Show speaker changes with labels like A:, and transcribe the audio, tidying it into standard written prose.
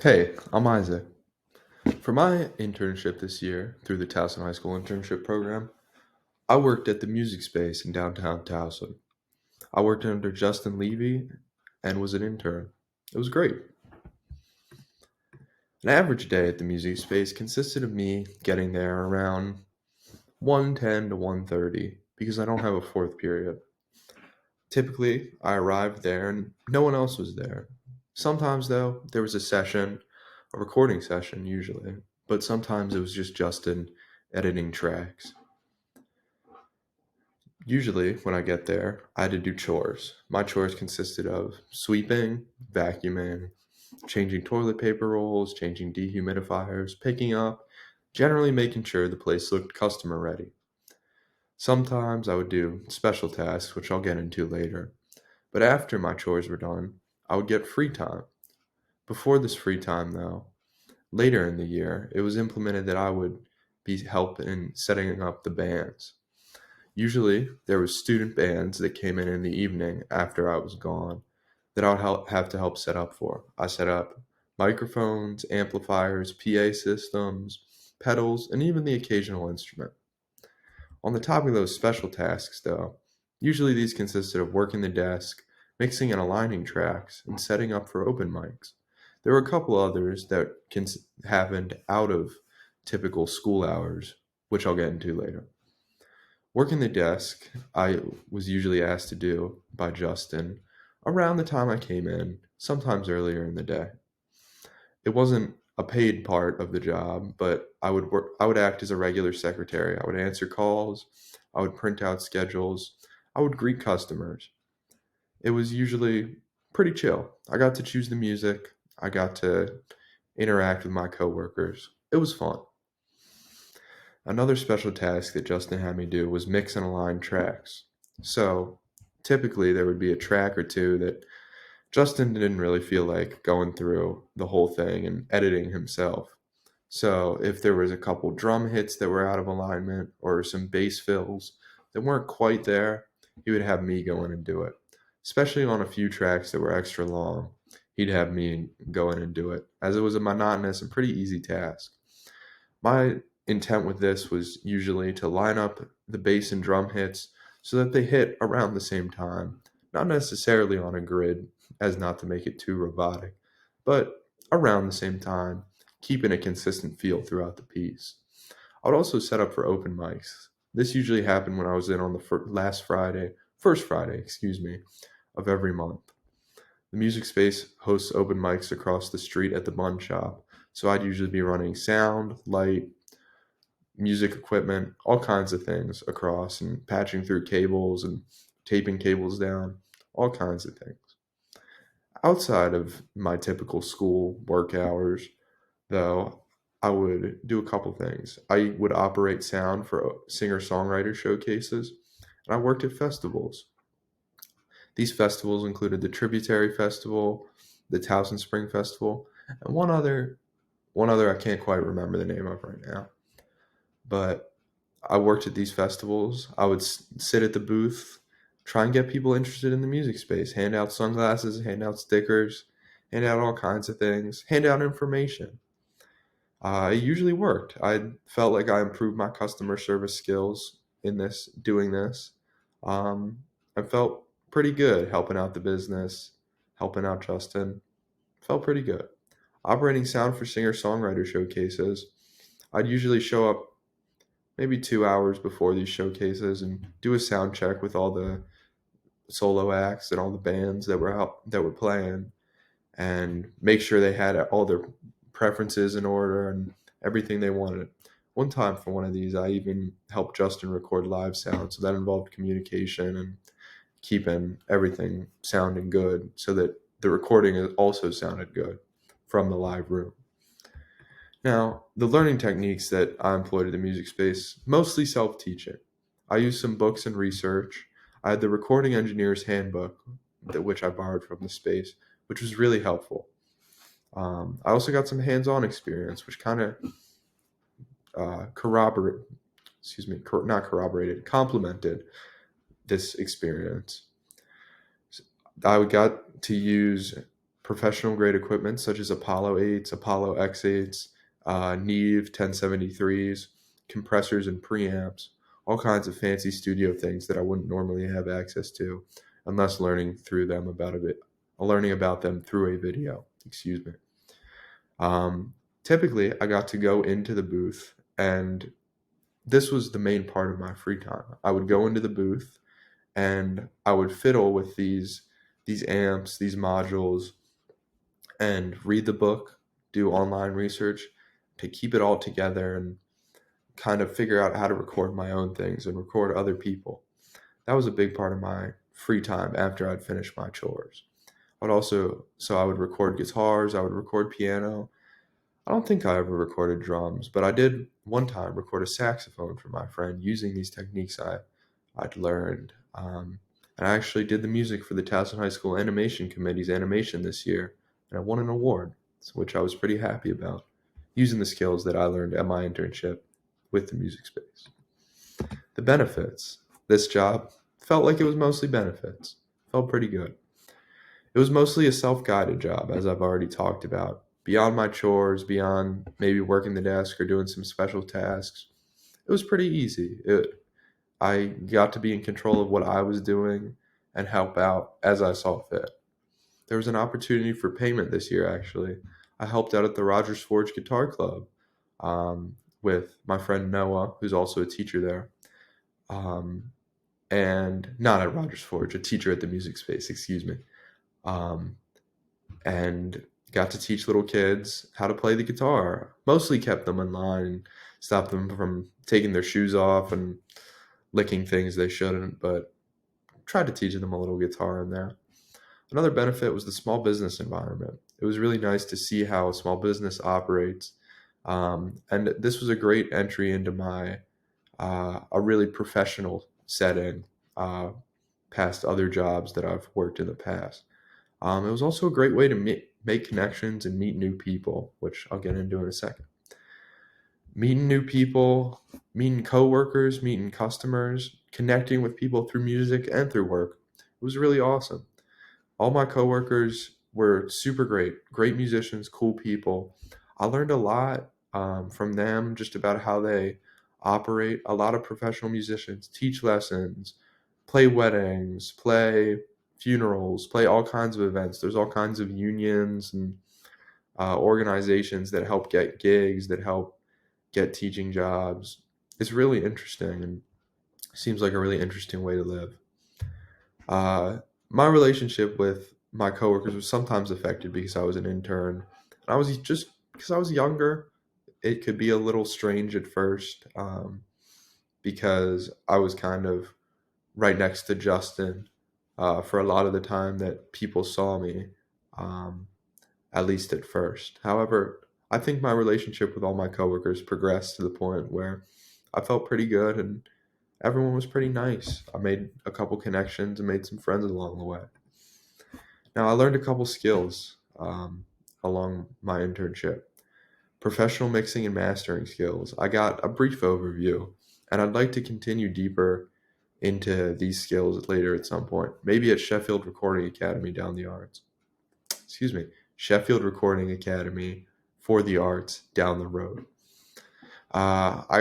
A: Hey, I'm Isaac. For my internship this year through the Towson High School internship program, I worked at the music space in downtown Towson. I worked under Justin Levy and was an intern. It was great. An average day at the music space consisted of me getting there around 1:10 to 1:30 because I don't have a fourth period. Typically, I arrived there and no one else was there. Sometimes, though, there was a recording session usually, but sometimes it was just Justin editing tracks. Usually, when I get there, I had to do chores. My chores consisted of sweeping, vacuuming, changing toilet paper rolls, changing dehumidifiers, picking up, generally making sure the place looked customer ready. Sometimes I would do special tasks, which I'll get into later. But after my chores were done, I would get free time. Before this free time, though, later in the year, it was implemented that I would be helping in setting up the bands. Usually, there was student bands that came in the evening after I was gone that I would have to help set up for. I set up microphones, amplifiers, PA systems, pedals, and even the occasional instrument. On the topic of those special tasks, though, usually these consisted of working the desk, mixing and aligning tracks, and setting up for open mics. There were a couple others that happened out of typical school hours, which I'll get into later. Working the desk, I was usually asked to do by Justin around the time I came in, sometimes earlier in the day. It wasn't a paid part of the job, but I would act as a regular secretary. I would answer calls, I would print out schedules, I would greet customers. It was usually pretty chill. I got to choose the music, I got to interact with my coworkers. It was fun. Another special task that Justin had me do was mix and align tracks. So typically there would be a track or two that Justin didn't really feel like going through the whole thing and editing himself. So if there was a couple drum hits that were out of alignment or some bass fills that weren't quite there, he would have me go in and do it. Especially on a few tracks that were extra long, he'd have me go in and do it, as it was a monotonous and pretty easy task. My intent with this was usually to line up the bass and drum hits so that they hit around the same time, not necessarily on a grid, as not to make it too robotic, but around the same time, keeping a consistent feel throughout the piece. I would also set up for open mics. This usually happened when I was in on the first Friday, excuse me, of every month. The music space hosts open mics across the street at the bun shop, so I'd usually be running sound, light, music equipment, all kinds of things across and patching through cables and taping cables down, all kinds of things. Outside of my typical school work hours, though, I would do a couple things. I would operate sound for singer songwriter showcases, and I worked at festivals. These festivals included the Tributary Festival, the Towson Spring Festival, and one other I can't quite remember the name of right now. But I worked at these festivals. I would sit at the booth, try and get people interested in the music space, hand out sunglasses, hand out stickers, hand out all kinds of things, hand out information. It usually worked. I felt like I improved my customer service skills in doing this. Um, I felt pretty good helping out the business, helping out Justin. Felt pretty good. Operating sound for singer songwriter showcases. I'd usually show up maybe 2 hours before these showcases and do a sound check with all the solo acts and all the bands that were playing and make sure they had all their preferences in order and everything they wanted. One time for one of these, I even helped Justin record live sound, so that involved communication and keeping everything sounding good so that the recording also sounded good from the live room. Now, the learning techniques that I employed in the music space, mostly self-teaching. I used some books and research. I had the recording engineer's handbook, which I borrowed from the space, which was really helpful. I also got some hands-on experience, which kind of corroborate, excuse me, not corroborated, complemented this experience. I got to use professional grade equipment such as Apollo 8s, Apollo X8s, Neve 1073s, compressors and preamps, all kinds of fancy studio things that I wouldn't normally have access to unless learning about them through a video. Excuse me. Um, Typically, I got to go into the booth, and this was the main part of my free time. I would go into the booth and I would fiddle with these amps, these modules, and read the book, do online research to keep it all together and kind of figure out how to record my own things and record other people. That was a big part of my free time after I'd finished my chores. I would record guitars, I would record piano. I don't think I ever recorded drums, but I did one time record a saxophone for my friend using these techniques I'd learned. And I actually did the music for the Towson High School Animation Committee's animation this year, and I won an award, which I was pretty happy about, using the skills that I learned at my internship with the music space. The benefits. This job felt like it was mostly benefits. Felt pretty good. It was mostly a self-guided job, as I've already talked about. Beyond my chores, beyond maybe working the desk or doing some special tasks, it was pretty easy. I got to be in control of what I was doing and help out as I saw fit. There was an opportunity for payment this year, actually. I helped out at the Rogers Forge Guitar Club with my friend Noah, who's also a teacher there. And not at Rogers Forge, a teacher at the music space, excuse me. Um, and got to teach little kids how to play the guitar. Mostly kept them in line, stopped them from taking their shoes off and licking things they shouldn't, but tried to teach them a little guitar in there. Another benefit was the small business environment. It was really nice to see how a small business operates. And this was a great entry into a really professional setting past other jobs that I've worked in the past. It was also a great way to make connections and meet new people, which I'll get into in a second. Meeting new people, meeting coworkers, meeting customers, connecting with people through music and through work. It was really awesome. All my coworkers were super great musicians, cool people. I learned a lot from them just about how they operate. A lot of professional musicians teach lessons, play weddings, play funerals, play all kinds of events. There's all kinds of unions and organizations that help get gigs, that help get teaching jobs. It's really interesting and seems like a really interesting way to live. Uh, my relationship with my coworkers was sometimes affected because I was an intern. I was just because I was younger. It could be a little strange at first because I was kind of right next to Justin for a lot of the time that people saw me, um, at least at first. However, I think my relationship with all my coworkers progressed to the point where I felt pretty good and everyone was pretty nice. I made a couple connections and made some friends along the way. Now, I learned a couple skills along my internship. Professional mixing and mastering skills. I got a brief overview, and I'd like to continue deeper into these skills later at some point. Maybe at Sheffield Recording Academy down the arts. Excuse me, Sheffield Recording Academy for the arts down the road. I